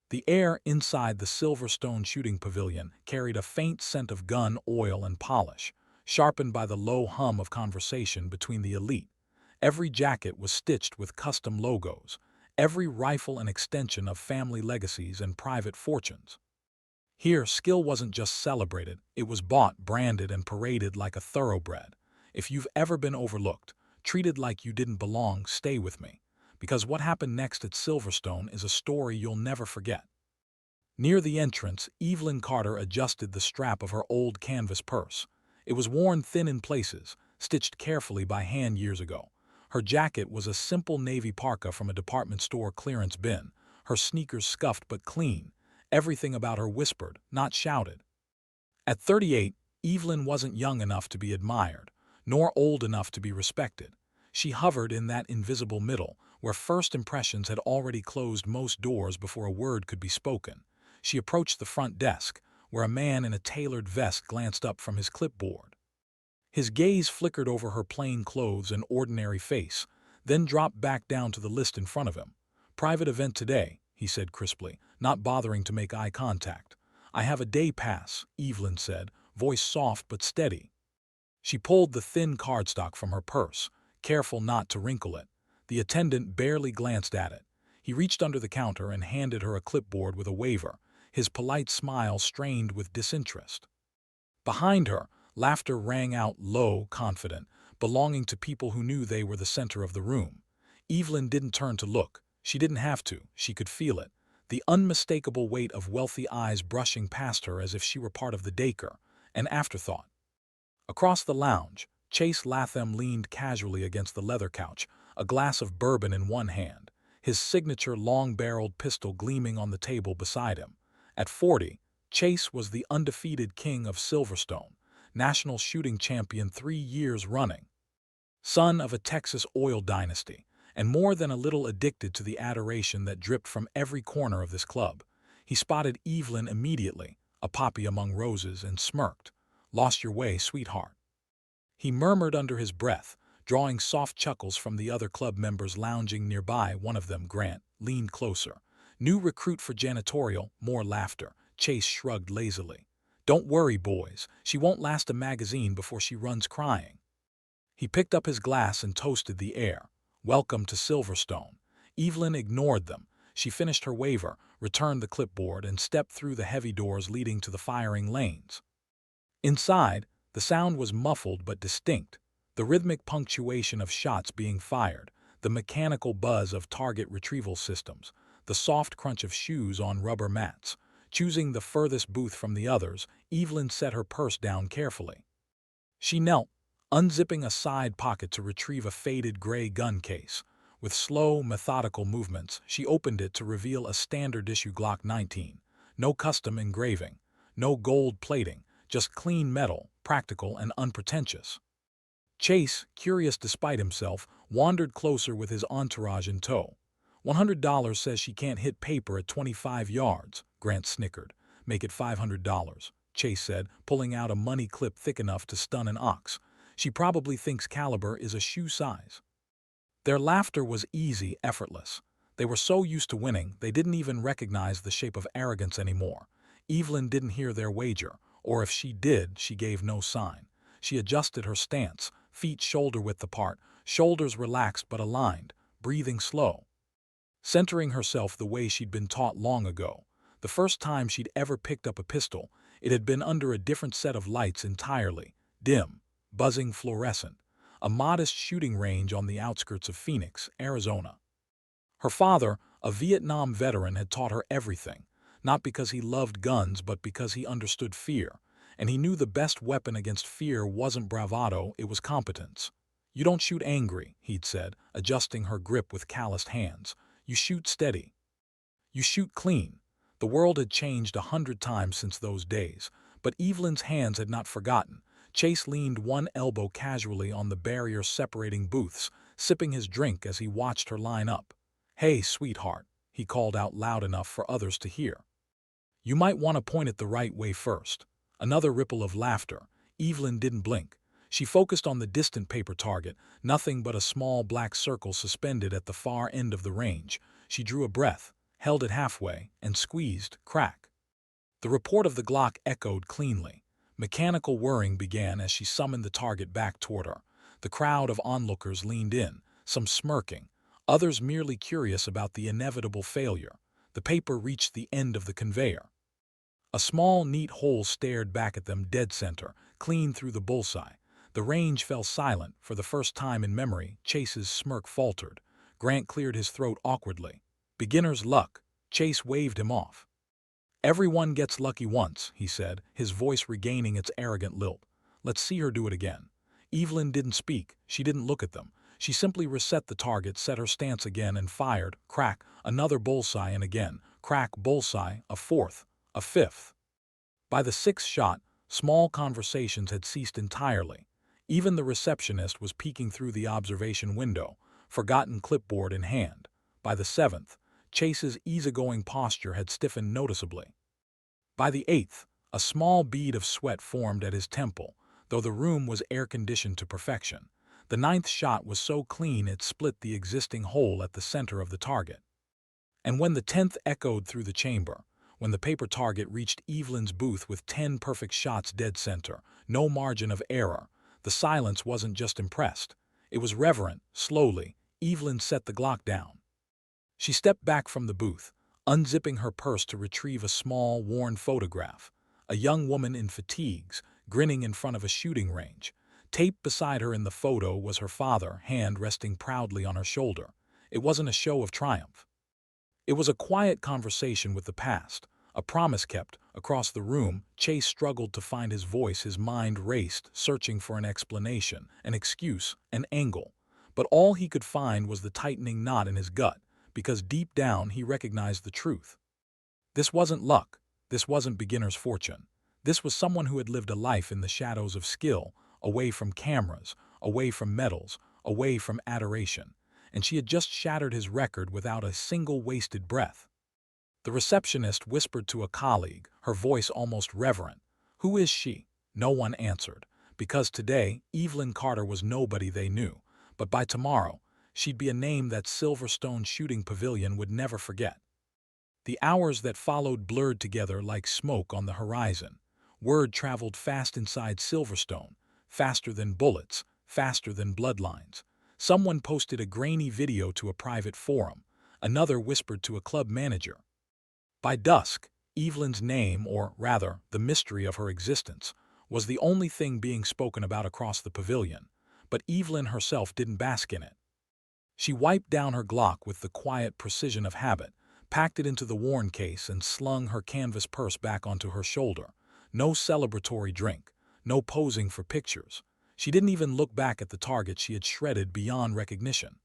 The air inside the Silverstone Shooting Pavilion carried a faint scent of gun oil and polish, sharpened by the low hum of conversation between the elite. Every jacket was stitched with custom logos, every rifle an extension of family legacies and private fortunes. Here, skill wasn't just celebrated, it was bought, branded, and paraded like a thoroughbred. If you've ever been overlooked, treated like you didn't belong, stay with me. Because what happened next at Silverstone is a story you'll never forget. Near the entrance, Evelyn Carter adjusted the strap of her old canvas purse. It was worn thin in places, stitched carefully by hand years ago. Her jacket was a simple navy parka from a department store clearance bin, her sneakers scuffed but clean. Everything about her whispered, not shouted. At 38, Evelyn wasn't young enough to be admired, nor old enough to be respected. She hovered in that invisible middle, where first impressions had already closed most doors before a word could be spoken. She approached the front desk, where a man in a tailored vest glanced up from his clipboard. His gaze flickered over her plain clothes and ordinary face, then dropped back down to the list in front of him. "Private event today," he said crisply, not bothering to make eye contact. "I have a day pass," Evelyn said, voice soft but steady. She pulled the thin cardstock from her purse, careful not to wrinkle it. The attendant barely glanced at it. He reached under the counter and handed her a clipboard with a waiver, his polite smile strained with disinterest. Behind her, laughter rang out low, confident, belonging to people who knew they were the center of the room. Evelyn didn't turn to look. She didn't have to. She could feel it. The unmistakable weight of wealthy eyes brushing past her as if she were part of the Dacre, an afterthought. Across the lounge, Chase Latham leaned casually against the leather couch, a glass of bourbon in one hand, his signature long-barreled pistol gleaming on the table beside him. At 40, Chase was the undefeated king of Silverstone, national shooting champion 3 years running, son of a Texas oil dynasty, and more than a little addicted to the adoration that dripped from every corner of this club. He spotted Evelyn immediately, a poppy among roses, and smirked. "Lost your way, sweetheart." He murmured under his breath, drawing soft chuckles from the other club members lounging nearby. One of them, Grant, leaned closer. "New recruit for janitorial," more laughter. Chase shrugged lazily. "Don't worry, boys, she won't last a magazine before she runs crying." He picked up his glass and toasted the air. "Welcome to Silverstone." Evelyn ignored them. She finished her waiver, returned the clipboard, and stepped through the heavy doors leading to the firing lanes. Inside, the sound was muffled but distinct, the rhythmic punctuation of shots being fired, the mechanical buzz of target retrieval systems, the soft crunch of shoes on rubber mats. Choosing the furthest booth from the others, Evelyn set her purse down carefully. She knelt, unzipping a side pocket to retrieve a faded gray gun case. With slow, methodical movements, she opened it to reveal a standard-issue Glock 19. No custom engraving, no gold plating, just clean metal, practical and unpretentious. Chase, curious despite himself, wandered closer with his entourage in tow. $100 says she can't hit paper at 25 yards, Grant snickered. "Make it $500, Chase said, pulling out a money clip thick enough to stun an ox. "She probably thinks caliber is a shoe size." Their laughter was easy, effortless. They were so used to winning, they didn't even recognize the shape of arrogance anymore. Evelyn didn't hear their wager, or if she did, she gave no sign. She adjusted her stance, feet shoulder-width apart, shoulders relaxed but aligned, breathing slow, centering herself the way she'd been taught long ago. The first time she'd ever picked up a pistol, it had been under a different set of lights entirely, dim, buzzing fluorescent, a modest shooting range on the outskirts of Phoenix, Arizona. Her father, a Vietnam veteran, had taught her everything, not because he loved guns but because he understood fear, and he knew the best weapon against fear wasn't bravado, it was competence. "You don't shoot angry," he'd said, adjusting her grip with calloused hands. "You shoot steady. You shoot clean." The world had changed 100 times since those days, but Evelyn's hands had not forgotten. Chase leaned one elbow casually on the barrier separating booths, sipping his drink as he watched her line up. "Hey, sweetheart," he called out loud enough for others to hear. "You might want to point it the right way first." Another ripple of laughter. Evelyn didn't blink. She focused on the distant paper target, nothing but a small black circle suspended at the far end of the range. She drew a breath, held it halfway, and squeezed, crack. The report of the Glock echoed cleanly. Mechanical whirring began as she summoned the target back toward her. The crowd of onlookers leaned in, some smirking, others merely curious about the inevitable failure. The paper reached the end of the conveyor. A small, neat hole stared back at them dead center, clean through the bullseye. The range fell silent. For the first time in memory, Chase's smirk faltered. Grant cleared his throat awkwardly. Beginner's luck. Chase waved him off. Everyone gets lucky once, he said, his voice regaining its arrogant lilt. Let's see her do it again. Evelyn didn't speak. She didn't look at them. She simply reset the target, set her stance again, and fired. Crack, another bullseye, and again. Crack, bullseye, a fourth, a fifth. By the sixth shot, small conversations had ceased entirely. Even the receptionist was peeking through the observation window, forgotten clipboard in hand. By the seventh, Chase's easygoing posture had stiffened noticeably. By the eighth, a small bead of sweat formed at his temple, though the room was air-conditioned to perfection. The ninth shot was so clean it split the existing hole at the center of the target. And when the 10th echoed through the chamber, when the paper target reached Evelyn's booth with 10 perfect shots dead center, no margin of error, the silence wasn't just impressed. It was reverent. Slowly, Evelyn set the Glock down. She stepped back from the booth, unzipping her purse to retrieve a small, worn photograph. A young woman in fatigues, grinning in front of a shooting range. Taped beside her in the photo was her father, hand resting proudly on her shoulder. It wasn't a show of triumph. It was a quiet conversation with the past, a promise kept. Across the room, Chase struggled to find his voice. His mind raced, searching for an explanation, an excuse, an angle. But all he could find was the tightening knot in his gut, because deep down he recognized the truth. This wasn't luck. This wasn't beginner's fortune. This was someone who had lived a life in the shadows of skill, away from cameras, away from medals, away from adoration. And she had just shattered his record without a single wasted breath. The receptionist whispered to a colleague, her voice almost reverent. "Who is she?" No one answered, because today Evelyn Carter was nobody they knew, but by tomorrow she'd be a name that Silverstone Shooting Pavilion would never forget. The hours that followed blurred together like smoke on the horizon. Word traveled fast inside Silverstone, faster than bullets, faster than bloodlines. Someone posted a grainy video to a private forum. Another whispered to a club manager. By dusk, Evelyn's name, or rather, the mystery of her existence, was the only thing being spoken about across the pavilion, but Evelyn herself didn't bask in it. She wiped down her Glock with the quiet precision of habit, packed it into the worn case, and slung her canvas purse back onto her shoulder. No celebratory drink, no posing for pictures. She didn't even look back at the target she had shredded beyond recognition.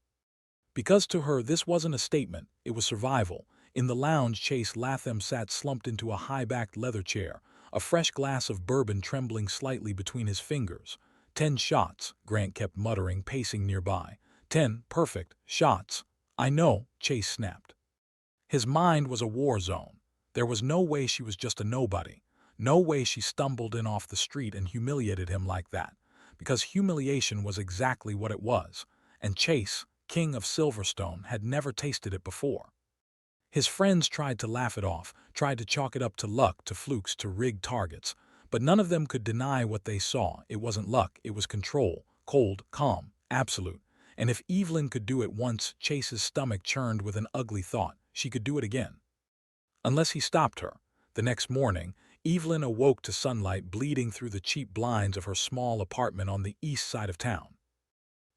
Because to her this wasn't a statement, it was survival. In the lounge, Chase Latham sat slumped into a high-backed leather chair, a fresh glass of bourbon trembling slightly between his fingers. 10 shots, Grant kept muttering, pacing nearby. 10 perfect shots. I know, Chase snapped. His mind was a war zone. There was no way she was just a nobody. No way she stumbled in off the street and humiliated him like that. Because humiliation was exactly what it was, and Chase, king of Silverstone, had never tasted it before. His friends tried to laugh it off, tried to chalk it up to luck, to flukes, to rigged targets, but none of them could deny what they saw. It wasn't luck, it was control, cold, calm, absolute. And if Evelyn could do it once, Chase's stomach churned with an ugly thought. She could do it again. Unless he stopped her. The next morning, Evelyn awoke to sunlight bleeding through the cheap blinds of her small apartment on the east side of town.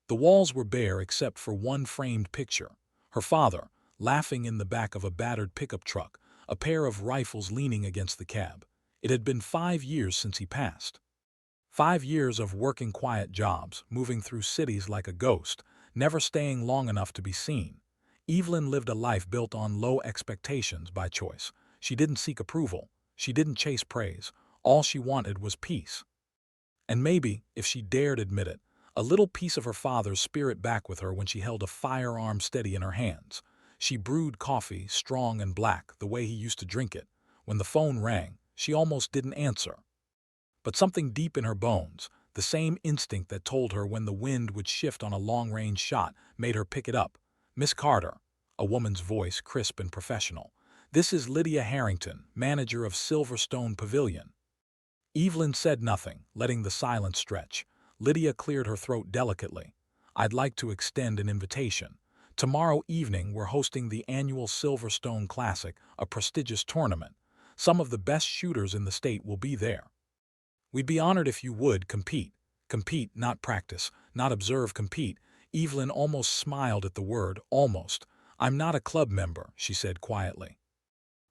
The walls were bare except for one framed picture. Her father, laughing in the back of a battered pickup truck, a pair of rifles leaning against the cab. It had been 5 years since he passed. 5 years of working quiet jobs, moving through cities like a ghost, never staying long enough to be seen. Evelyn lived a life built on low expectations by choice. She didn't seek approval. She didn't chase praise. All she wanted was peace. And maybe, if she dared admit it, a little piece of her father's spirit back with her when she held a firearm steady in her hands. She brewed coffee, strong and black, the way he used to drink it. When the phone rang, she almost didn't answer. But something deep in her bones, the same instinct that told her when the wind would shift on a long-range shot, made her pick it up. "Miss Carter," a woman's voice, crisp and professional. "This is Lydia Harrington, manager of Silverstone Pavilion." Evelyn said nothing, letting the silence stretch. Lydia cleared her throat delicately. "I'd like to extend an invitation. Tomorrow evening we're hosting the annual Silverstone Classic, a prestigious tournament. Some of the best shooters in the state will be there. We'd be honored if you would compete. Compete, not practice, not observe, compete." Evelyn almost smiled at the word, almost. "I'm not a club member," she said quietly.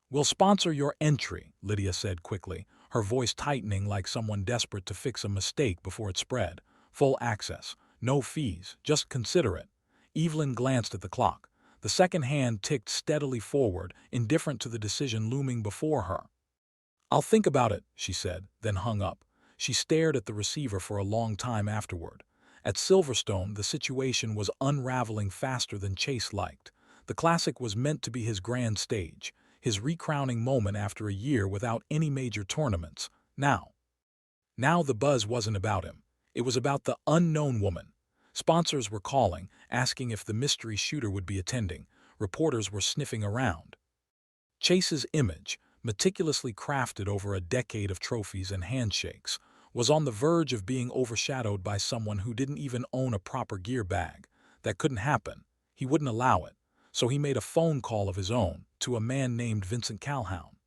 "We'll sponsor your entry," Lydia said quickly, her voice tightening like someone desperate to fix a mistake before it spread. "Full access. No fees. Just consider it." Evelyn glanced at the clock. The second hand ticked steadily forward, indifferent to the decision looming before her. "I'll think about it," she said, then hung up. She stared at the receiver for a long time afterward. At Silverstone, the situation was unraveling faster than Chase liked. The Classic was meant to be his grand stage, his recrowning moment after a year without any major tournaments. Now the buzz wasn't about him. It was about the unknown woman. Sponsors were calling, asking if the mystery shooter would be attending. Reporters were sniffing around. Chase's image, meticulously crafted over a decade of trophies and handshakes, was on the verge of being overshadowed by someone who didn't even own a proper gear bag. That couldn't happen. He wouldn't allow it. So he made a phone call of his own to a man named Vincent Calhoun.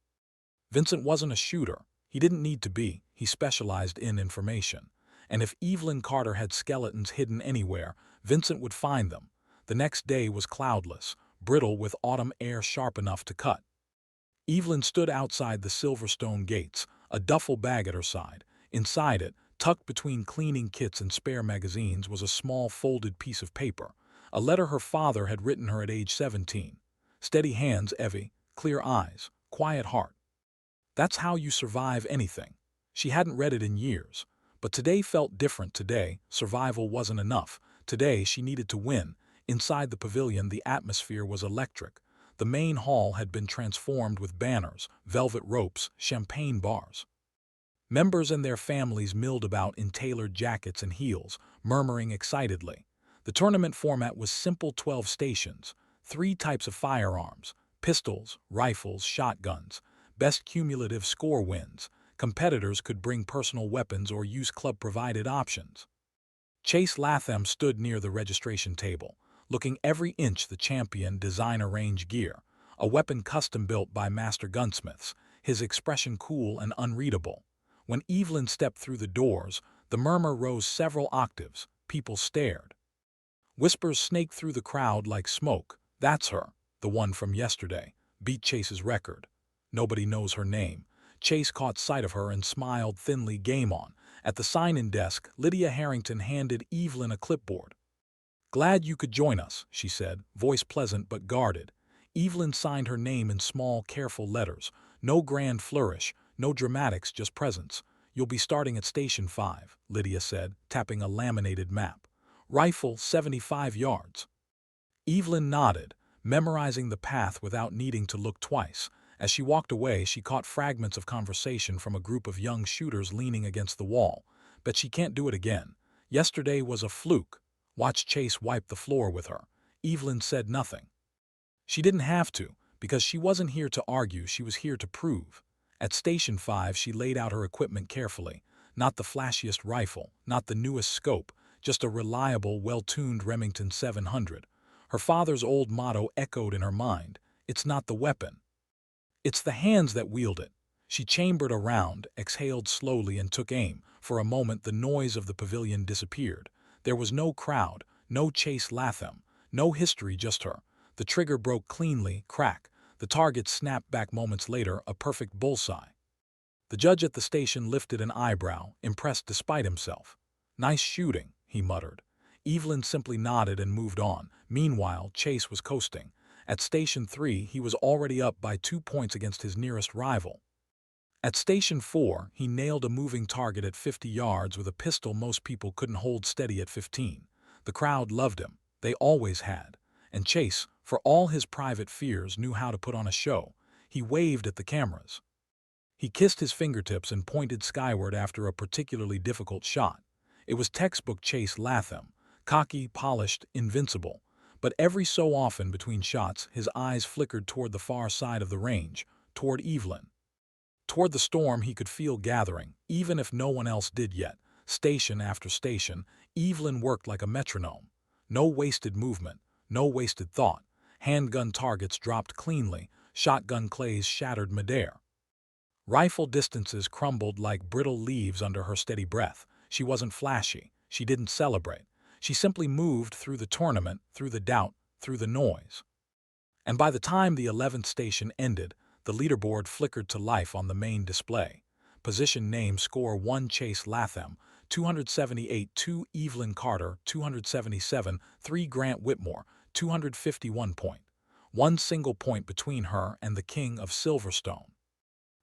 Vincent wasn't a shooter. He didn't need to be. He specialized in information. And if Evelyn Carter had skeletons hidden anywhere, Vincent would find them. The next day was cloudless, brittle with autumn air sharp enough to cut. Evelyn stood outside the Silverstone gates, a duffel bag at her side. Inside it, tucked between cleaning kits and spare magazines, was a small folded piece of paper, a letter her father had written her at age 17. "Steady hands, Evie, clear eyes, quiet heart. That's how you survive anything." She hadn't read it in years, but today felt different. Today, survival wasn't enough. Today, she needed to win. Inside the pavilion, the atmosphere was electric. The main hall had been transformed with banners, velvet ropes, champagne bars. Members and their families milled about in tailored jackets and heels, murmuring excitedly. The tournament format was simple: 12 stations, 3 types of firearms, pistols, rifles, shotguns. Best cumulative score wins. Competitors could bring personal weapons or use club-provided options. Chase Latham stood near the registration table, looking every inch the champion designer range gear, a weapon custom-built by master gunsmiths, his expression cool and unreadable. When Evelyn stepped through the doors, the murmur rose several octaves. People stared. Whispers snaked through the crowd like smoke. "That's her, the one from yesterday. Beat Chase's record. Nobody knows her name." Chase caught sight of her and smiled thinly. "Game on." At the sign-in desk, Lydia Harrington handed Evelyn a clipboard. "Glad you could join us," she said, voice pleasant but guarded. Evelyn signed her name in small, careful letters. No grand flourish, no dramatics, just presence. "You'll be starting at Station 5, Lydia said, tapping a laminated map. "Rifle, 75 yards. Evelyn nodded, memorizing the path without needing to look twice. As she walked away, she caught fragments of conversation from a group of young shooters leaning against the wall. "Bet she can't do it again. Yesterday was a fluke." Watch Chase wipe the floor with her. Evelyn said nothing. She didn't have to, because she wasn't here to argue, she was here to prove. At Station 5, she laid out her equipment carefully. Not the flashiest rifle, not the newest scope, just a reliable, well-tuned Remington 700. Her father's old motto echoed in her mind: "It's not the weapon. It's the hands that wield it." She chambered a round, exhaled slowly, and took aim. For a moment, the noise of the pavilion disappeared. There was no crowd, no Chase Latham, no history, just her. The trigger broke cleanly, crack. The target snapped back moments later, a perfect bullseye. The judge at the station lifted an eyebrow, impressed despite himself. "Nice shooting," he muttered. Evelyn simply nodded and moved on. Meanwhile, Chase was coasting. At Station 3, he was already up by 2 points against his nearest rival. At Station 4, he nailed a moving target at 50 yards with a pistol most people couldn't hold steady at 15. The crowd loved him. They always had. And Chase, for all his private fears, knew how to put on a show. He waved at the cameras. He kissed his fingertips and pointed skyward after a particularly difficult shot. It was textbook Chase Latham, cocky, polished, invincible. But every so often between shots, his eyes flickered toward the far side of the range, toward Evelyn. Toward the storm he could feel gathering, even if no one else did yet. Station after station, Evelyn worked like a metronome. No wasted movement, no wasted thought. Handgun targets dropped cleanly, shotgun clays shattered midair. Rifle distances crumbled like brittle leaves under her steady breath. She wasn't flashy. She didn't celebrate. She simply moved through the tournament, through the doubt, through the noise. And by the time the 11th station ended, the leaderboard flickered to life on the main display. Position name score 1 Chase Latham, 278 2 Evelyn Carter, 277 3 Grant Whitmore, 251 point. One single point between her and the king of Silverstone.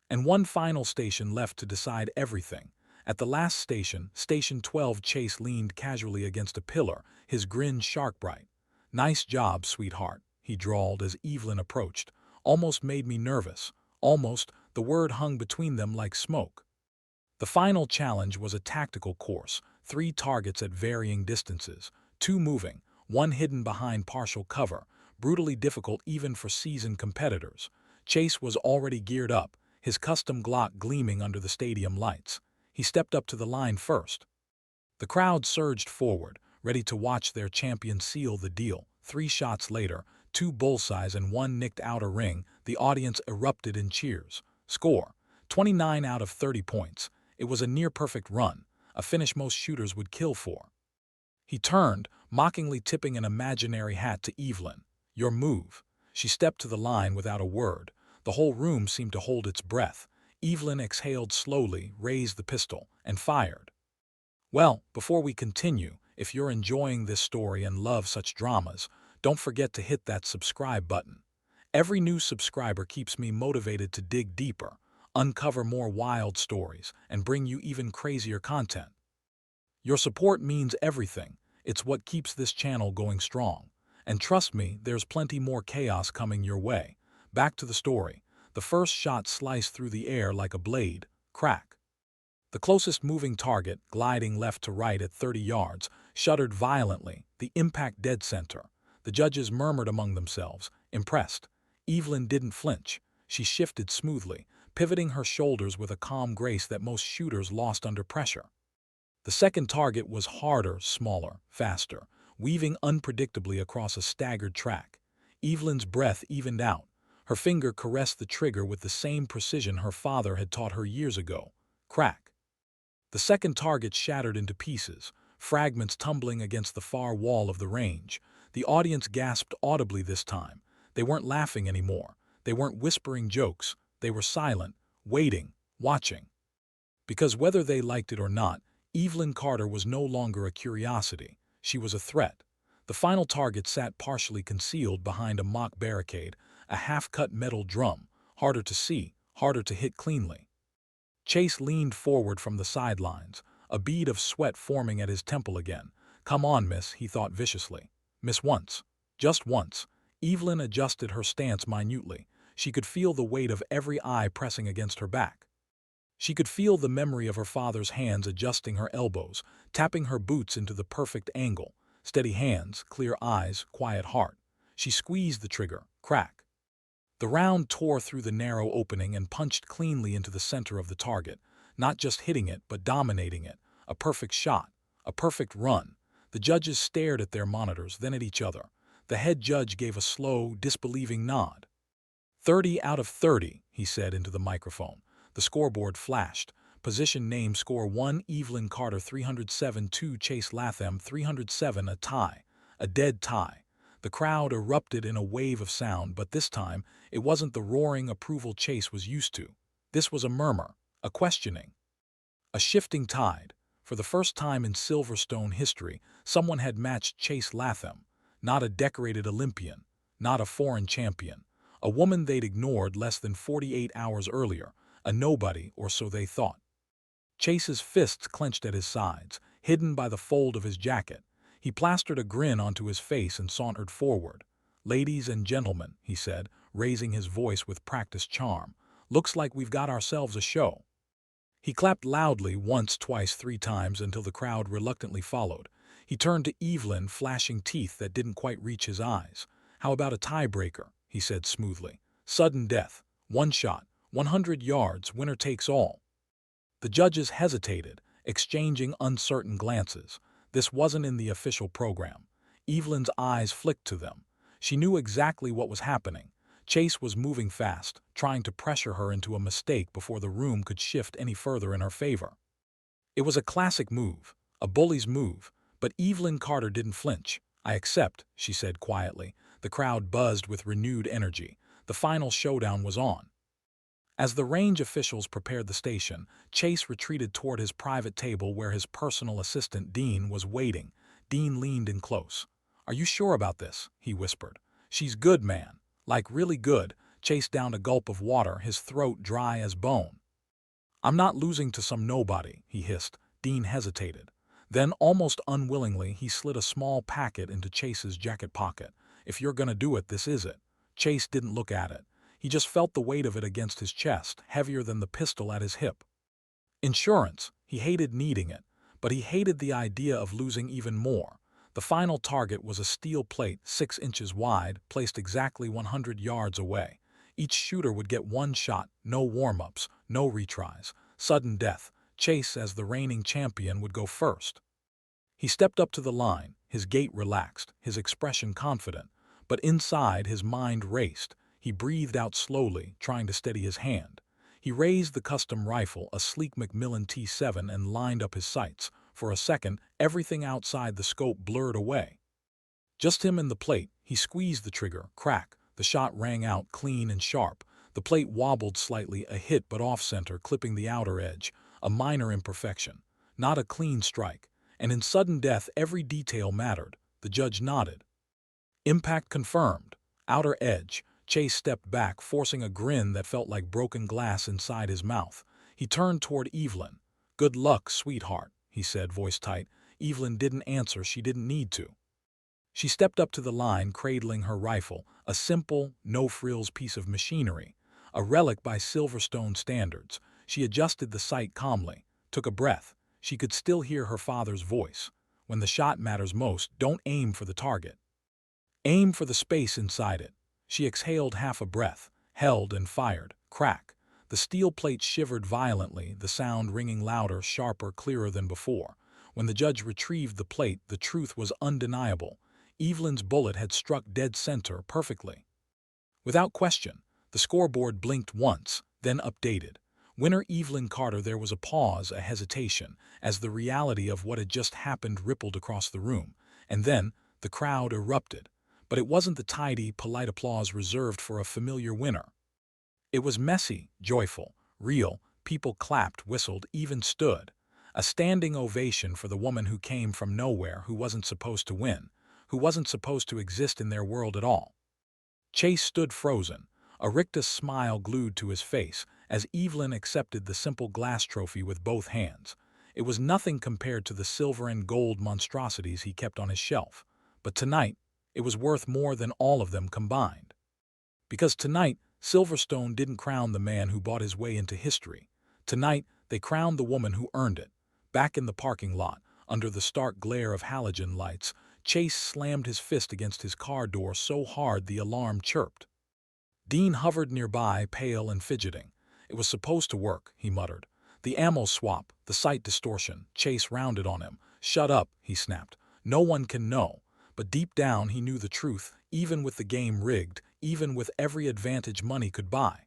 And one final station left to decide everything. At the last station, Station 12, Chase leaned casually against a pillar, his grin shark-bright. "Nice job, sweetheart," he drawled as Evelyn approached. "Almost made me nervous. Almost," the word hung between them like smoke. The final challenge was a tactical course, 3 targets at varying distances, 2 moving, 1 hidden behind partial cover, brutally difficult even for seasoned competitors. Chase was already geared up, his custom Glock gleaming under the stadium lights. He stepped up to the line first. The crowd surged forward, ready to watch their champion seal the deal. 3 shots later, 2 bullseyes and 1 nicked outer ring, the audience erupted in cheers. Score: 29 out of 30 points. It was a near-perfect run, a finish most shooters would kill for. He turned, mockingly tipping an imaginary hat to Evelyn. "Your move." She stepped to the line without a word. The whole room seemed to hold its breath. Evelyn exhaled slowly, raised the pistol, and fired. Well, before we continue, if you're enjoying this story and love such dramas, don't forget to hit that subscribe button. Every new subscriber keeps me motivated to dig deeper, uncover more wild stories, and bring you even crazier content. Your support means everything. It's what keeps this channel going strong. And trust me, there's plenty more chaos coming your way. Back to the story. The first shot sliced through the air like a blade. Crack. The closest moving target, gliding left to right at 30 yards, shuddered violently, the impact dead center. The judges murmured among themselves, impressed. Evelyn didn't flinch. She shifted smoothly, pivoting her shoulders with a calm grace that most shooters lost under pressure. The second target was harder, smaller, faster, weaving unpredictably across a staggered track. Evelyn's breath evened out. Her finger caressed the trigger with the same precision her father had taught her years ago. Crack. The second target shattered into pieces, fragments tumbling against the far wall of the range. The audience gasped audibly this time. They weren't laughing anymore. They weren't whispering jokes. They were silent, waiting, watching. Because whether they liked it or not, Evelyn Carter was no longer a curiosity. She was a threat. The final target sat partially concealed behind a mock barricade, a half-cut metal drum, harder to see, harder to hit cleanly. Chase leaned forward from the sidelines, a bead of sweat forming at his temple again. "Come on, miss," he thought viciously. "Miss once. Just once." Evelyn adjusted her stance minutely. She could feel the weight of every eye pressing against her back. She could feel the memory of her father's hands adjusting her elbows, tapping her boots into the perfect angle. Steady hands, clear eyes, quiet heart. She squeezed the trigger. Crack. The round tore through the narrow opening and punched cleanly into the center of the target, not just hitting it, but dominating it. A perfect shot. A perfect run. The judges stared at their monitors, then at each other. The head judge gave a slow, disbelieving nod. 30 out of 30, he said into the microphone. The scoreboard flashed. Position name score 1 Evelyn Carter 307 2 Chase Latham 307 a tie. A dead tie. The crowd erupted in a wave of sound, but this time it wasn't the roaring approval Chase was used to. This was a murmur, a questioning, a shifting tide. For the first time in Silverstone history, someone had matched Chase Latham. Not a decorated Olympian, not a foreign champion. A woman they'd ignored less than 48 hours earlier. A nobody, or so they thought. Chase's fists clenched at his sides, hidden by the fold of his jacket. He plastered a grin onto his face and sauntered forward. "Ladies and gentlemen," he said, raising his voice with practiced charm, "looks like we've got ourselves a show." He clapped loudly once, twice, 3 times until the crowd reluctantly followed. He turned to Evelyn, flashing teeth that didn't quite reach his eyes. "How about a tiebreaker?" he said smoothly. "Sudden death. One shot. 100 yards. Winner takes all." The judges hesitated, exchanging uncertain glances. This wasn't in the official program. Evelyn's eyes flicked to them. She knew exactly what was happening. Chase was moving fast, trying to pressure her into a mistake before the room could shift any further in her favor. It was a classic move, a bully's move, but Evelyn Carter didn't flinch. "I accept," she said quietly. The crowd buzzed with renewed energy. The final showdown was on. As the range officials prepared the station, Chase retreated toward his private table where his personal assistant, Dean, was waiting. Dean leaned in close. "Are you sure about this?" he whispered. "She's good, man. Like really good." Chase downed a gulp of water, his throat dry as bone. "I'm not losing to some nobody," he hissed. Dean hesitated. Then, almost unwillingly, he slid a small packet into Chase's jacket pocket. "If you're gonna do it, this is it." Chase didn't look at it. He just felt the weight of it against his chest, heavier than the pistol at his hip. Insurance. He hated needing it, but he hated the idea of losing even more. The final target was a steel plate 6 inches wide, placed exactly 100 yards away. Each shooter would get one shot, no warm-ups, no retries. Sudden death. Chase, as the reigning champion, would go first. He stepped up to the line, his gait relaxed, his expression confident. But inside, his mind raced. He breathed out slowly, trying to steady his hand. He raised the custom rifle, a sleek Macmillan T7, and lined up his sights. For a second, everything outside the scope blurred away. Just him and the plate. He squeezed the trigger. Crack. The shot rang out clean and sharp. The plate wobbled slightly, a hit but off-center, clipping the outer edge. A minor imperfection. Not a clean strike. And in sudden death, every detail mattered. The judge nodded. Impact confirmed. Outer edge. Chase stepped back, forcing a grin that felt like broken glass inside his mouth. He turned toward Evelyn. "Good luck, sweetheart," he said, voice tight. Evelyn didn't answer. She didn't need to. She stepped up to the line, cradling her rifle, a simple, no-frills piece of machinery, a relic by Silverstone standards. She adjusted the sight calmly, took a breath. She could still hear her father's voice. "When the shot matters most, don't aim for the target. Aim for the space inside it." She exhaled half a breath, held and fired. Crack. The steel plate shivered violently, the sound ringing louder, sharper, clearer than before. When the judge retrieved the plate, the truth was undeniable. Evelyn's bullet had struck dead center perfectly. Without question, the scoreboard blinked once, then updated. Winner Evelyn Carter. There was a pause, a hesitation, as the reality of what had just happened rippled across the room. And then, the crowd erupted. But it wasn't the tidy, polite applause reserved for a familiar winner. It was messy, joyful, real. People clapped, whistled, even stood. A standing ovation for the woman who came from nowhere, who wasn't supposed to win, who wasn't supposed to exist in their world at all. Chase stood frozen, a rictus smile glued to his face, as Evelyn accepted the simple glass trophy with both hands. It was nothing compared to the silver and gold monstrosities he kept on his shelf. But tonight, it was worth more than all of them combined. Because tonight, Silverstone didn't crown the man who bought his way into history. Tonight, they crowned the woman who earned it. Back in the parking lot, under the stark glare of halogen lights, Chase slammed his fist against his car door so hard the alarm chirped. Dean hovered nearby, pale and fidgeting. "It was supposed to work," he muttered. "The ammo swap, the sight distortion." Chase rounded on him. "Shut up," he snapped. "No one can know." But deep down he knew the truth, even with the game rigged, even with every advantage money could buy.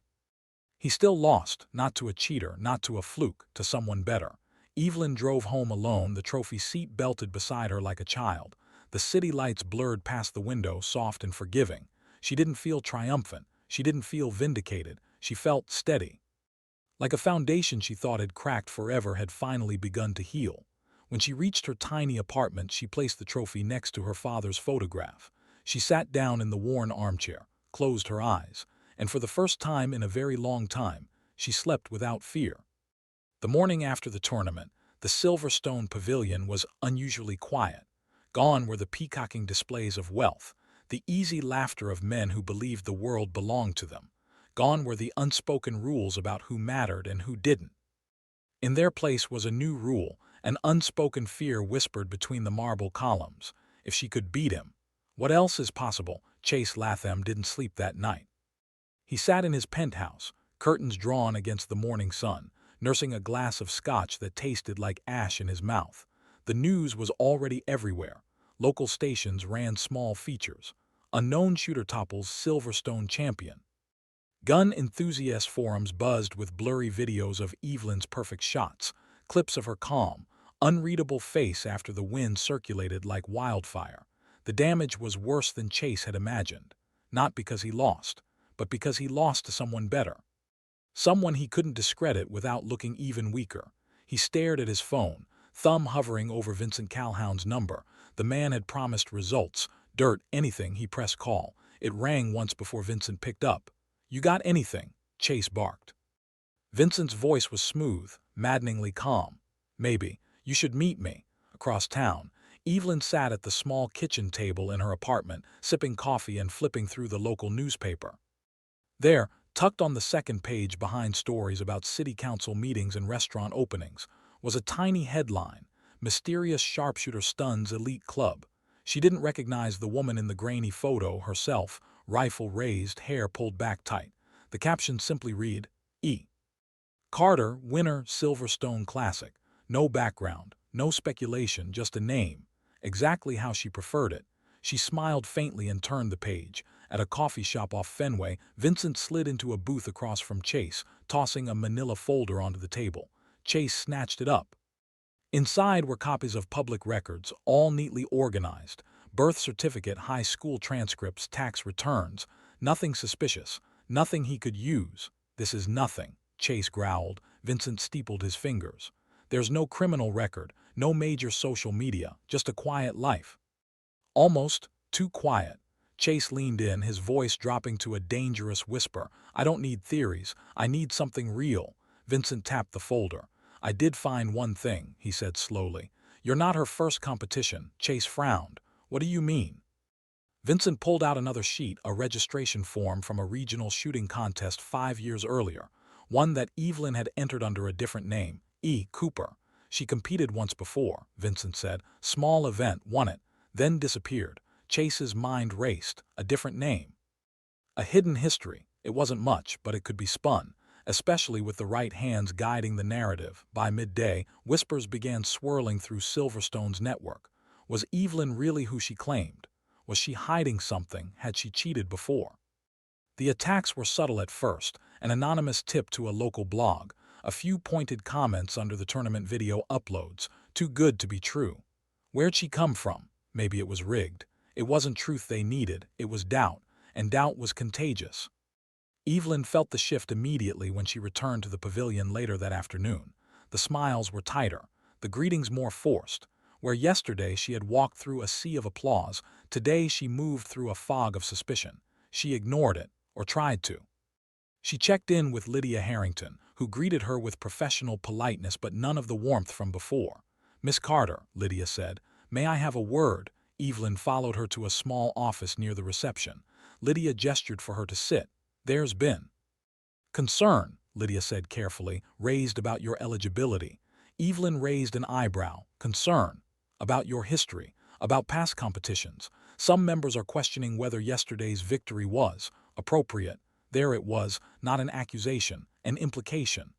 He still lost, not to a cheater, not to a fluke, to someone better. Evelyn drove home alone, the trophy seat belted beside her like a child. The city lights blurred past the window, soft and forgiving. She didn't feel triumphant. She didn't feel vindicated. She felt steady. Like a foundation she thought had cracked forever had finally begun to heal. When she reached her tiny apartment, she placed the trophy next to her father's photograph. She sat down in the worn armchair, closed her eyes, and for the first time in a very long time, she slept without fear. The morning after the tournament, the Silverstone Pavilion was unusually quiet. Gone were the peacocking displays of wealth, the easy laughter of men who believed the world belonged to them. Gone were the unspoken rules about who mattered and who didn't. In their place was a new rule: An unspoken fear whispered between the marble columns. If she could beat him. What else is possible? Chase Latham didn't sleep that night. He sat in his penthouse, curtains drawn against the morning sun, nursing a glass of scotch that tasted like ash in his mouth. The news was already everywhere. Local stations ran small features. Unknown shooter topples Silverstone champion. Gun enthusiast forums buzzed with blurry videos of Evelyn's perfect shots, clips of her calm, unreadable face after the win circulated like wildfire. The damage was worse than Chase had imagined, not because he lost, but because he lost to someone better. Someone he couldn't discredit without looking even weaker. He stared at his phone, thumb hovering over Vincent Calhoun's number. The man had promised results, dirt, anything. He pressed call. It rang once before Vincent picked up. "You got anything?" Chase barked. Vincent's voice was smooth, maddeningly calm. "Maybe. You should meet me." Across town, Evelyn sat at the small kitchen table in her apartment, sipping coffee and flipping through the local newspaper. There, tucked on the second page behind stories about city council meetings and restaurant openings, was a tiny headline: "Mysterious Sharpshooter Stuns Elite Club." She didn't recognize the woman in the grainy photo herself, rifle raised, hair pulled back tight. The caption simply read, E. Carter, winner, Silverstone Classic. No background, no speculation, just a name. Exactly how she preferred it. She smiled faintly and turned the page. At a coffee shop off Fenway, Vincent slid into a booth across from Chase, tossing a manila folder onto the table. Chase snatched it up. Inside were copies of public records, all neatly organized. Birth certificate, high school transcripts, tax returns. Nothing suspicious. Nothing he could use. "This is nothing," Chase growled. Vincent steepled his fingers. "There's no criminal record, no major social media, just a quiet life." Almost too quiet. Chase leaned in, his voice dropping to a dangerous whisper. "I don't need theories. I need something real." Vincent tapped the folder. "I did find one thing," he said slowly. "You're not her first competition." Chase frowned. "What do you mean?" Vincent pulled out another sheet, a registration form from a regional shooting contest 5 years earlier, one that Evelyn had entered under a different name, E. Cooper. "She competed once before," Vincent said. "Small event, won it, then disappeared." Chase's mind raced. A different name. A hidden history. It wasn't much, but it could be spun, especially with the right hands guiding the narrative. By midday, whispers began swirling through Silverstone's network. Was Evelyn really who she claimed? Was she hiding something? Had she cheated before? The attacks were subtle at first, an anonymous tip to a local blog, a few pointed comments under the tournament video uploads, too good to be true. Where'd she come from? Maybe it was rigged. It wasn't truth they needed, it was doubt, and doubt was contagious. Evelyn felt the shift immediately when she returned to the pavilion later that afternoon. The smiles were tighter, the greetings more forced. Where yesterday she had walked through a sea of applause, today she moved through a fog of suspicion. She ignored it, or tried to. She checked in with Lydia Harrington, who greeted her with professional politeness but none of the warmth from before. "Miss Carter," Lydia said, "may I have a word?" Evelyn followed her to a small office near the reception. Lydia gestured for her to sit. "There's been concern," Lydia said carefully, "raised about your eligibility." Evelyn raised an eyebrow. "Concern? About your history? About past competitions? Some members are questioning whether yesterday's victory was appropriate." There it was, not an accusation, an implication.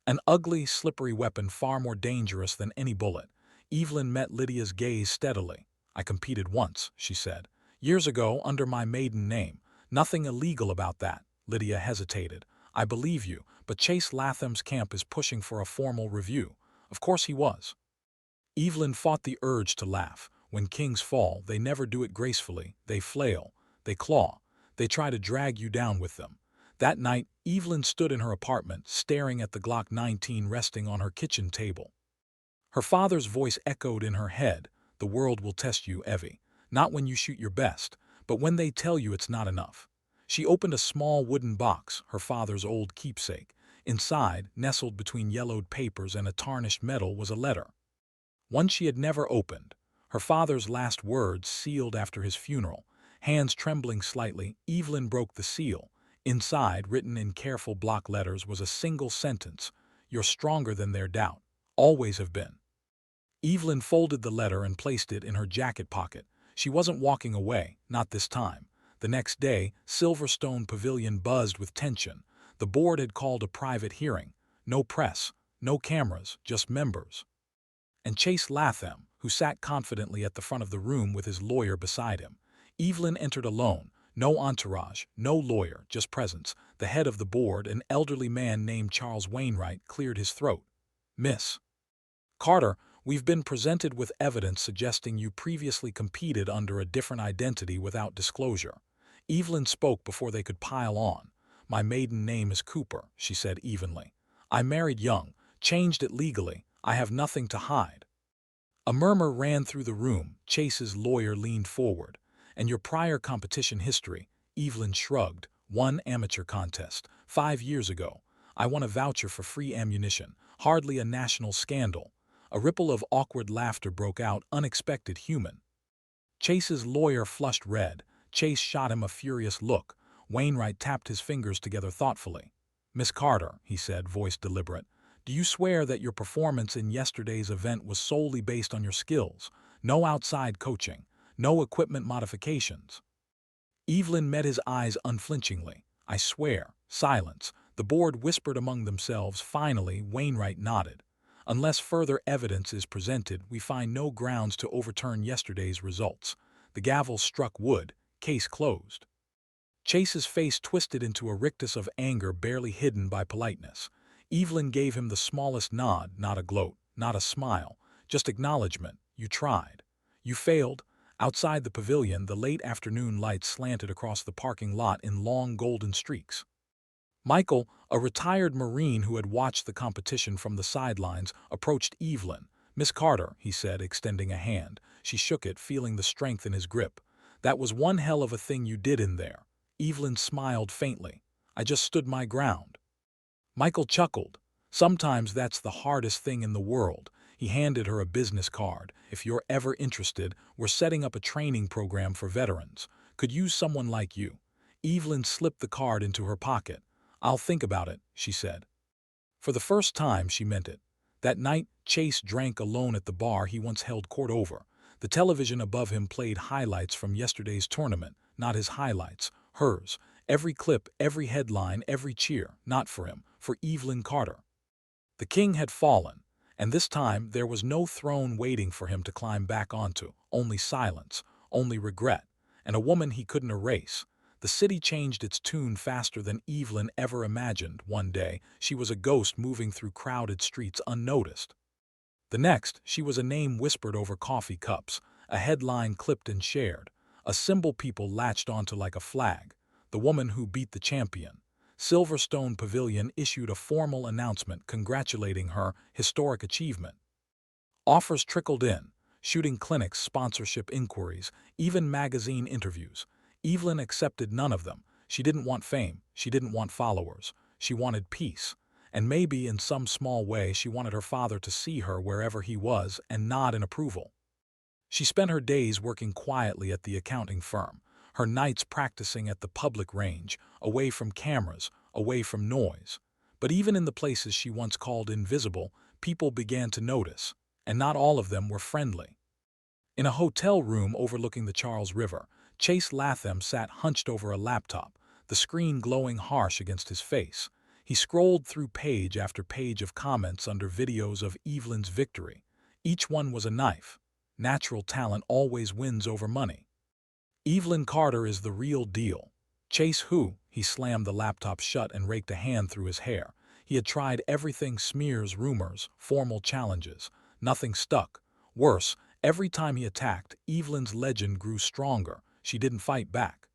An ugly, slippery weapon far more dangerous than any bullet. Evelyn met Lydia's gaze steadily. "I competed once," she said. "Years ago, under my maiden name. Nothing illegal about that." Lydia hesitated. "I believe you, but Chase Latham's camp is pushing for a formal review." Of course he was. Evelyn fought the urge to laugh. When kings fall, they never do it gracefully. They flail. They claw. They try to drag you down with them. That night, Evelyn stood in her apartment, staring at the Glock 19 resting on her kitchen table. Her father's voice echoed in her head. "The world will test you, Evie. Not when you shoot your best, but when they tell you it's not enough." She opened a small wooden box, her father's old keepsake. Inside, nestled between yellowed papers and a tarnished metal, was a letter. One she had never opened. Her father's last words, sealed after his funeral. Hands trembling slightly, Evelyn broke the seal. Inside, written in careful block letters, was a single sentence: "You're stronger than their doubt. Always have been." Evelyn folded the letter and placed it in her jacket pocket. She wasn't walking away, not this time. The next day, Silverstone Pavilion buzzed with tension. The board had called a private hearing. No press, no cameras, just members. And Chase Latham, who sat confidently at the front of the room with his lawyer beside him. Evelyn entered alone. No entourage, no lawyer, just presence. The head of the board, an elderly man named Charles Wainwright, cleared his throat. "Miss Carter, we've been presented with evidence suggesting you previously competed under a different identity without disclosure." Evelyn spoke before they could pile on. "My maiden name is Cooper," she said evenly. "I married young, changed it legally. I have nothing to hide." A murmur ran through the room. Chase's lawyer leaned forward. "And your prior competition history?" Evelyn shrugged. "One amateur contest, 5 years ago. I won a voucher for free ammunition. Hardly a national scandal." A ripple of awkward laughter broke out, unexpected, human. Chase's lawyer flushed red. Chase shot him a furious look. Wainwright tapped his fingers together thoughtfully. "Miss Carter," he said, voice deliberate, "do you swear that your performance in yesterday's event was solely based on your skills? No outside coaching, no equipment modifications?" Evelyn met his eyes unflinchingly. "I swear." Silence. The board whispered among themselves. Finally, Wainwright nodded. "Unless further evidence is presented, we find no grounds to overturn yesterday's results." The gavel struck wood. Case closed. Chase's face twisted into a rictus of anger barely hidden by politeness. Evelyn gave him the smallest nod, not a gloat, not a smile, just acknowledgement. "You tried. You failed." Outside the pavilion, the late afternoon lights slanted across the parking lot in long golden streaks. Michael, a retired Marine who had watched the competition from the sidelines, approached Evelyn. "Miss Carter," he said, extending a hand. She shook it, feeling the strength in his grip. "That was one hell of a thing you did in there." Evelyn smiled faintly. "I just stood my ground." Michael chuckled. "Sometimes that's the hardest thing in the world." He handed her a business card. "If you're ever interested, we're setting up a training program for veterans. Could use someone like you." Evelyn slipped the card into her pocket. "I'll think about it," she said. For the first time, she meant it. That night, Chase drank alone at the bar he once held court over. The television above him played highlights from yesterday's tournament, not his highlights, hers. Every clip, every headline, every cheer, not for him, for Evelyn Carter. The king had fallen, and this time there was no throne waiting for him to climb back onto, only silence, only regret, and a woman he couldn't erase. The city changed its tune faster than Evelyn ever imagined. One day, she was a ghost moving through crowded streets unnoticed. The next, she was a name whispered over coffee cups, a headline clipped and shared, a symbol people latched onto like a flag. The woman who beat the champion. Silverstone Pavilion issued a formal announcement congratulating her historic achievement. Offers trickled in, shooting clinics, sponsorship inquiries, even magazine interviews. Evelyn accepted none of them. She didn't want fame, she didn't want followers, she wanted peace. And maybe in some small way she wanted her father to see her wherever he was and nod in approval. She spent her days working quietly at the accounting firm, her nights practicing at the public range, away from cameras, away from noise. But even in the places she once called invisible, people began to notice, and not all of them were friendly. In a hotel room overlooking the Charles River, Chase Latham sat hunched over a laptop, the screen glowing harsh against his face. He scrolled through page after page of comments under videos of Evelyn's victory. Each one was a knife. Natural talent always wins over money. Evelyn Carter is the real deal. Chase who? He slammed the laptop shut and raked a hand through his hair. He had tried everything: smears, rumors, formal challenges. Nothing stuck. Worse, every time he attacked, Evelyn's legend grew stronger. She didn't fight back.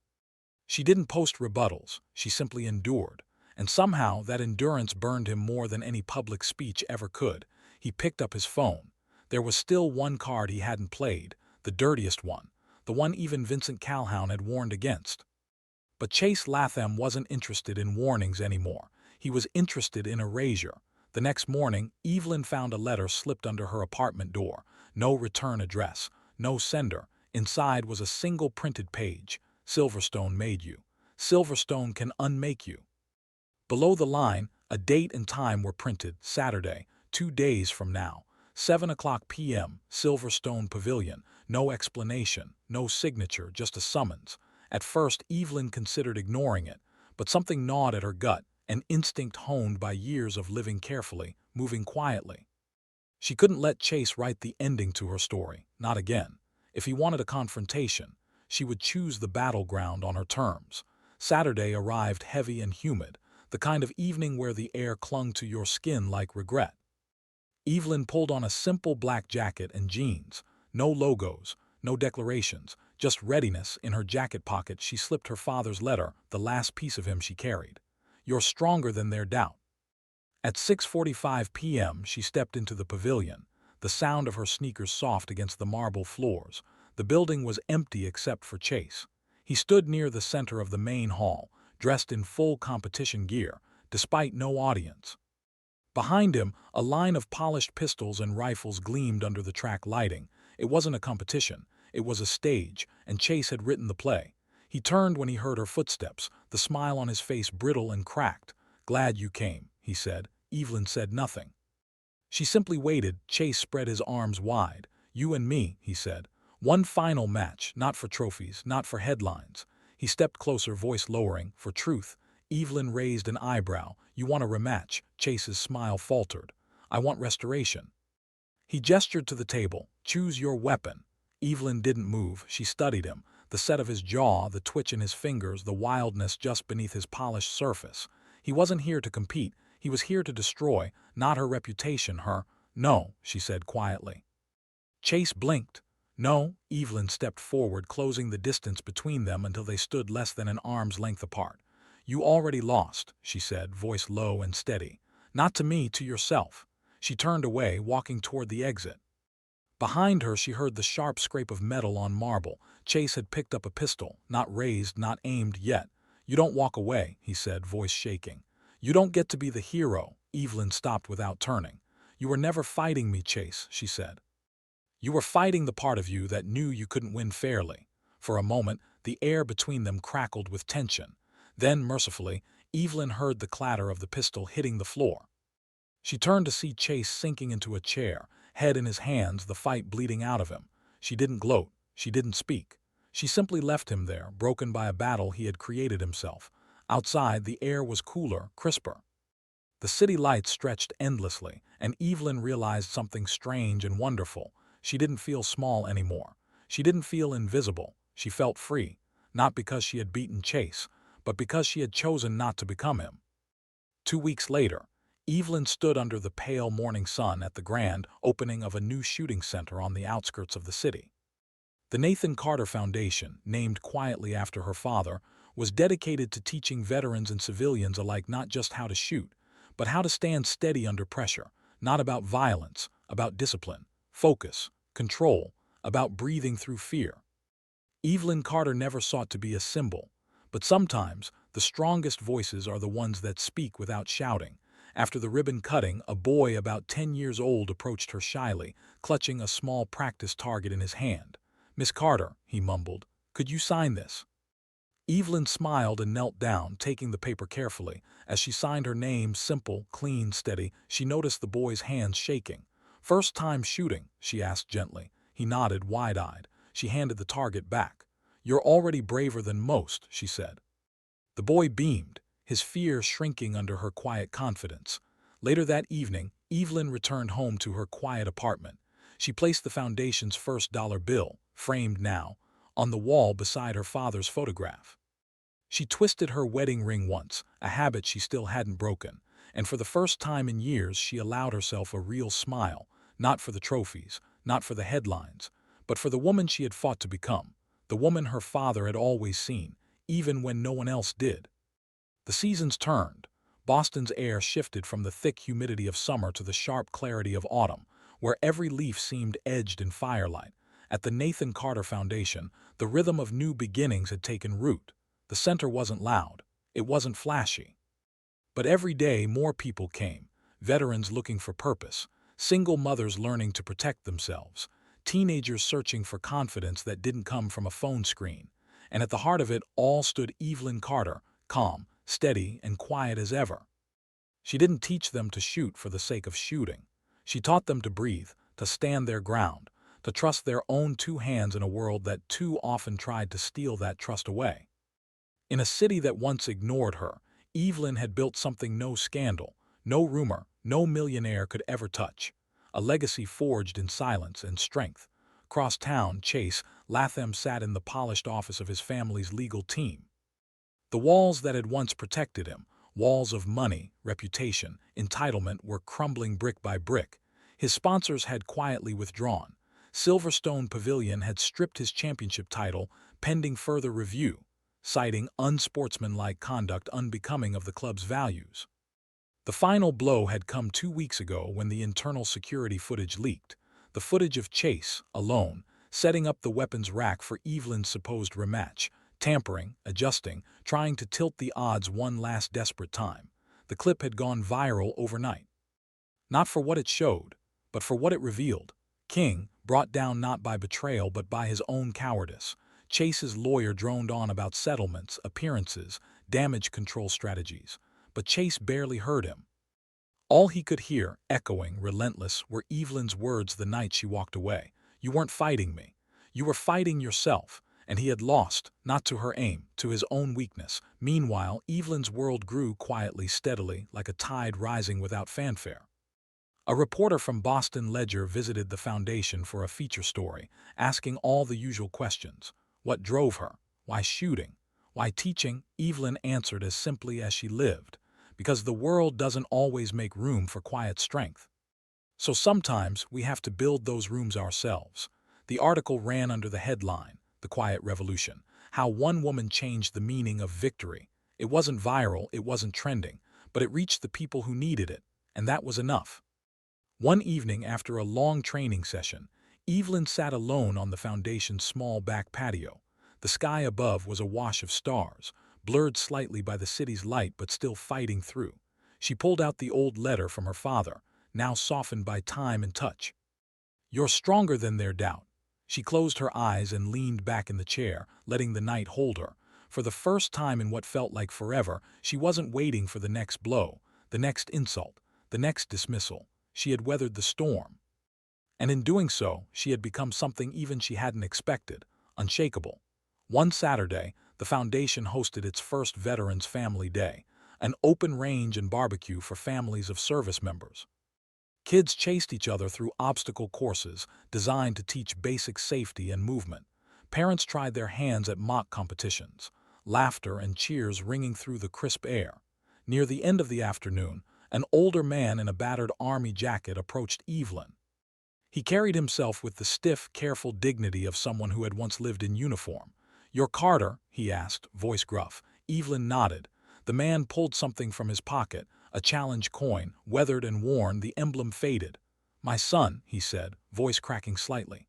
She didn't post rebuttals. She simply endured. And somehow that endurance burned him more than any public speech ever could. He picked up his phone. There was still one card he hadn't played, the dirtiest one, the one even Vincent Calhoun had warned against. But Chase Latham wasn't interested in warnings anymore. He was interested in erasure. The next morning, Evelyn found a letter slipped under her apartment door. No return address, no sender. Inside was a single printed page. "Silverstone made you. Silverstone can unmake you." Below the line, a date and time were printed: Saturday, 2 days from now. 7 p.m., Silverstone Pavilion. No explanation, no signature, just a summons. At first, Evelyn considered ignoring it, but something gnawed at her gut, an instinct honed by years of living carefully, moving quietly. She couldn't let Chase write the ending to her story, not again. If he wanted a confrontation, she would choose the battleground on her terms. Saturday arrived heavy and humid, the kind of evening where the air clung to your skin like regret. Evelyn pulled on a simple black jacket and jeans. No logos, no declarations, just readiness. In her jacket pocket she slipped her father's letter, the last piece of him she carried. "You're stronger than their doubt." At 6:45 p.m. she stepped into the pavilion, the sound of her sneakers soft against the marble floors. The building was empty except for Chase. He stood near the center of the main hall, dressed in full competition gear, despite no audience. Behind him, a line of polished pistols and rifles gleamed under the track lighting. It wasn't a competition, it was a stage, and Chase had written the play. He turned when he heard her footsteps, the smile on his face brittle and cracked. "Glad you came," he said. Evelyn said nothing. She simply waited. Chase spread his arms wide. "You and me," he said. "One final match, not for trophies, not for headlines." He stepped closer, voice lowering, "For truth." Evelyn raised an eyebrow. "You want a rematch?" Chase's smile faltered. "I want restoration." He gestured to the table. "Choose your weapon." Evelyn didn't move. She studied him, the set of his jaw, the twitch in his fingers, the wildness just beneath his polished surface. He wasn't here to compete. He was here to destroy, not her reputation, her— "No," she said quietly. Chase blinked. "No." Evelyn stepped forward, closing the distance between them until they stood less than an arm's length apart. "You already lost," she said, voice low and steady. "Not to me, to yourself." She turned away, walking toward the exit. Behind her she heard the sharp scrape of metal on marble. Chase had picked up a pistol, not raised, not aimed yet. "You don't walk away," he said, voice shaking. "You don't get to be the hero." Evelyn stopped without turning. "You were never fighting me, Chase," she said. "You were fighting the part of you that knew you couldn't win fairly." For a moment, the air between them crackled with tension. Then, mercifully, Evelyn heard the clatter of the pistol hitting the floor. She turned to see Chase sinking into a chair, head in his hands, the fight bleeding out of him. She didn't gloat. She didn't speak. She simply left him there, broken by a battle he had created himself. Outside, the air was cooler, crisper. The city lights stretched endlessly, and Evelyn realized something strange and wonderful. She didn't feel small anymore. She didn't feel invisible. She felt free, not because she had beaten Chase, but because she had chosen not to become him. 2 weeks later, Evelyn stood under the pale morning sun at the grand opening of a new shooting center on the outskirts of the city. The Nathan Carter Foundation, named quietly after her father, was dedicated to teaching veterans and civilians alike not just how to shoot, but how to stand steady under pressure, not about violence, about discipline, focus, control, about breathing through fear. Evelyn Carter never sought to be a symbol, but sometimes the strongest voices are the ones that speak without shouting. After the ribbon cutting, a boy about 10 years old approached her shyly, clutching a small practice target in his hand. "Miss Carter," he mumbled, "could you sign this?" Evelyn smiled and knelt down, taking the paper carefully. As she signed her name, simple, clean, steady, she noticed the boy's hands shaking. "First time shooting?" she asked gently. He nodded, wide-eyed. She handed the target back. "You're already braver than most," she said. The boy beamed, his fear shrinking under her quiet confidence. Later that evening, Evelyn returned home to her quiet apartment. She placed the foundation's first dollar bill, framed now, on the wall beside her father's photograph. She twisted her wedding ring once, a habit she still hadn't broken, and for the first time in years she allowed herself a real smile, not for the trophies, not for the headlines, but for the woman she had fought to become, the woman her father had always seen, even when no one else did. The seasons turned. Boston's air shifted from the thick humidity of summer to the sharp clarity of autumn, where every leaf seemed edged in firelight. At the Nathan Carter Foundation, the rhythm of new beginnings had taken root. The center wasn't loud. It wasn't flashy. But every day more people came, veterans looking for purpose, single mothers learning to protect themselves, teenagers searching for confidence that didn't come from a phone screen. And at the heart of it all stood Evelyn Carter, calm, steady, and quiet as ever. She didn't teach them to shoot for the sake of shooting. She taught them to breathe, to stand their ground, to trust their own two hands in a world that too often tried to steal that trust away. In a city that once ignored her, Evelyn had built something no scandal, no rumor, no millionaire could ever touch. A legacy forged in silence and strength. Across town, Chase Latham sat in the polished office of his family's legal team. The walls that had once protected him, walls of money, reputation, entitlement, were crumbling brick by brick. His sponsors had quietly withdrawn. Silverstone Pavilion had stripped his championship title, pending further review, citing unsportsmanlike conduct unbecoming of the club's values. The final blow had come 2 weeks ago when the internal security footage leaked. The footage of Chase, alone, setting up the weapons rack for Evelyn's supposed rematch, tampering, adjusting, trying to tilt the odds one last desperate time. The clip had gone viral overnight. Not for what it showed, but for what it revealed. King, brought down not by betrayal but by his own cowardice. Chase's lawyer droned on about settlements, appearances, damage control strategies. But Chase barely heard him. All he could hear, echoing, relentless, were Evelyn's words the night she walked away. "You weren't fighting me. You were fighting yourself." And he had lost, not to her aim, to his own weakness. Meanwhile, Evelyn's world grew quietly, steadily, like a tide rising without fanfare. A reporter from Boston Ledger visited the foundation for a feature story, asking all the usual questions. What drove her? Why shooting? Why teaching? Evelyn answered as simply as she lived. Because the world doesn't always make room for quiet strength. So sometimes we have to build those rooms ourselves. The article ran under the headline, "The Quiet Revolution," how one woman changed the meaning of victory. It wasn't viral, it wasn't trending, but it reached the people who needed it, and that was enough. One evening after a long training session, Evelyn sat alone on the foundation's small back patio. The sky above was awash of stars, blurred slightly by the city's light but still fighting through. She pulled out the old letter from her father, now softened by time and touch. "You're stronger than their doubt." She closed her eyes and leaned back in the chair, letting the night hold her. For the first time in what felt like forever, she wasn't waiting for the next blow, the next insult, the next dismissal. She had weathered the storm. And in doing so, she had become something even she hadn't expected, unshakable. One Saturday, the foundation hosted its first Veterans Family Day, an open range and barbecue for families of service members. Kids chased each other through obstacle courses designed to teach basic safety and movement. Parents tried their hands at mock competitions, laughter and cheers ringing through the crisp air. Near the end of the afternoon, an older man in a battered army jacket approached Evelyn. He carried himself with the stiff, careful dignity of someone who had once lived in uniform. "You're Carter?" he asked, voice gruff. Evelyn nodded. The man pulled something from his pocket, a challenge coin, weathered and worn, the emblem faded. "My son," he said, voice cracking slightly.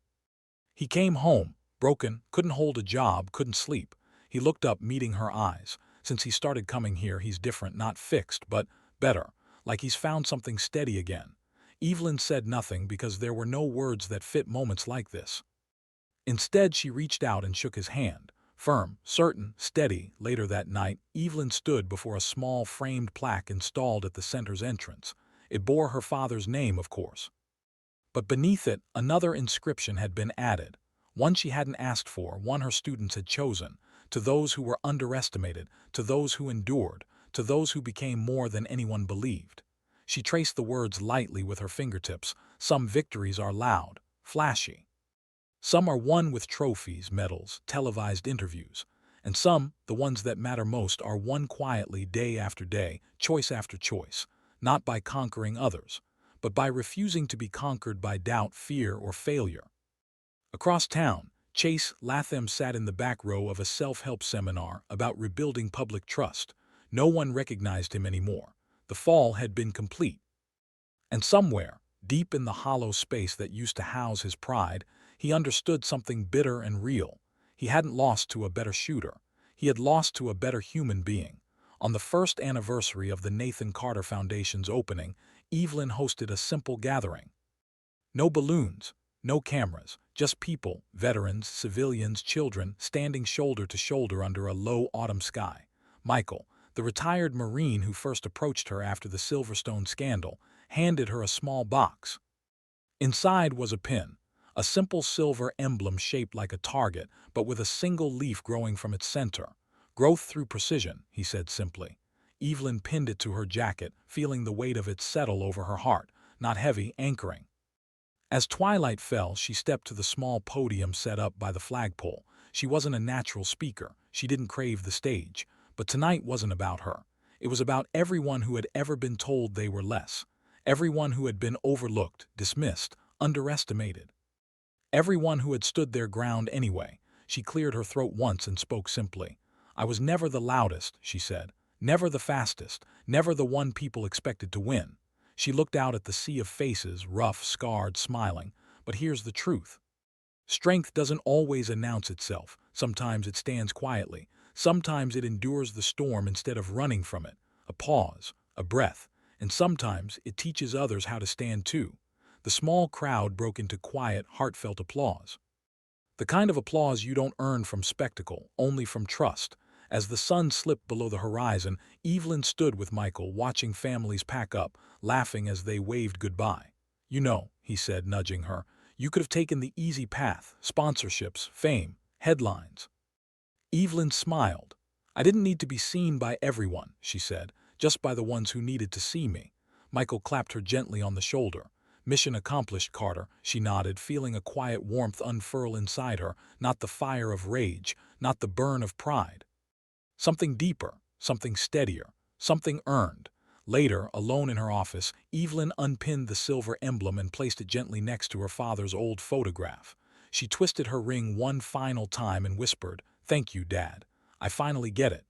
"He came home, broken, couldn't hold a job, couldn't sleep." He looked up, meeting her eyes. "Since he started coming here, he's different, not fixed, but better, like he's found something steady again." Evelyn said nothing because there were no words that fit moments like this. Instead, she reached out and shook his hand. Firm, certain, steady. Later that night, Evelyn stood before a small framed plaque installed at the center's entrance. It bore her father's name, of course. But beneath it, another inscription had been added. One she hadn't asked for, one her students had chosen. To those who were underestimated, to those who endured, to those who became more than anyone believed. She traced the words lightly with her fingertips. Some victories are loud, flashy. Some are won with trophies, medals, televised interviews. And some, the ones that matter most, are won quietly day after day, choice after choice, not by conquering others, but by refusing to be conquered by doubt, fear, or failure. Across town, Chase Latham sat in the back row of a self-help seminar about rebuilding public trust. No one recognized him anymore. The fall had been complete. And somewhere, deep in the hollow space that used to house his pride, he understood something bitter and real. He hadn't lost to a better shooter. He had lost to a better human being. On the first anniversary of the Nathan Carter Foundation's opening, Evelyn hosted a simple gathering. No balloons, no cameras, just people, veterans, civilians, children, standing shoulder to shoulder under a low autumn sky. Michael, the retired Marine who first approached her after the Silverstone scandal, handed her a small box. Inside was a pin, a simple silver emblem shaped like a target, but with a single leaf growing from its center. Growth through precision, he said simply. Evelyn pinned it to her jacket, feeling the weight of it settle over her heart, not heavy, anchoring. As twilight fell, she stepped to the small podium set up by the flagpole. She wasn't a natural speaker. She didn't crave the stage. But tonight wasn't about her. It was about everyone who had ever been told they were less. Everyone who had been overlooked, dismissed, underestimated. Everyone who had stood their ground anyway. She cleared her throat once and spoke simply. I was never the loudest, she said. Never the fastest. Never the one people expected to win. She looked out at the sea of faces, rough, scarred, smiling. But here's the truth. Strength doesn't always announce itself. Sometimes it stands quietly. Sometimes it endures the storm instead of running from it. A pause, a breath. And sometimes it teaches others how to stand too. The small crowd broke into quiet, heartfelt applause. The kind of applause you don't earn from spectacle, only from trust. As the sun slipped below the horizon, Evelyn stood with Michael, watching families pack up, laughing as they waved goodbye. You know, he said, nudging her, you could have taken the easy path, sponsorships, fame, headlines. Evelyn smiled. I didn't need to be seen by everyone, she said, just by the ones who needed to see me. Michael clapped her gently on the shoulder. Mission accomplished, Carter, she nodded, feeling a quiet warmth unfurl inside her, not the fire of rage, not the burn of pride. Something deeper, something steadier, something earned. Later, alone in her office, Evelyn unpinned the silver emblem and placed it gently next to her father's old photograph. She twisted her ring one final time and whispered, "Thank you, Dad. I finally get it.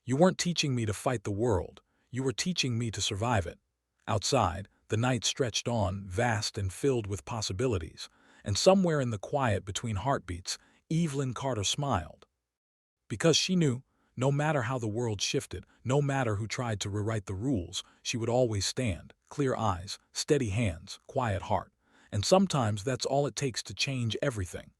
You weren't teaching me to fight the world. You were teaching me to survive it." Outside, the night stretched on, vast and filled with possibilities. And somewhere in the quiet between heartbeats, Evelyn Carter smiled. Because she knew, no matter how the world shifted, no matter who tried to rewrite the rules, she would always stand. Clear eyes, steady hands, quiet heart. And sometimes that's all it takes to change everything.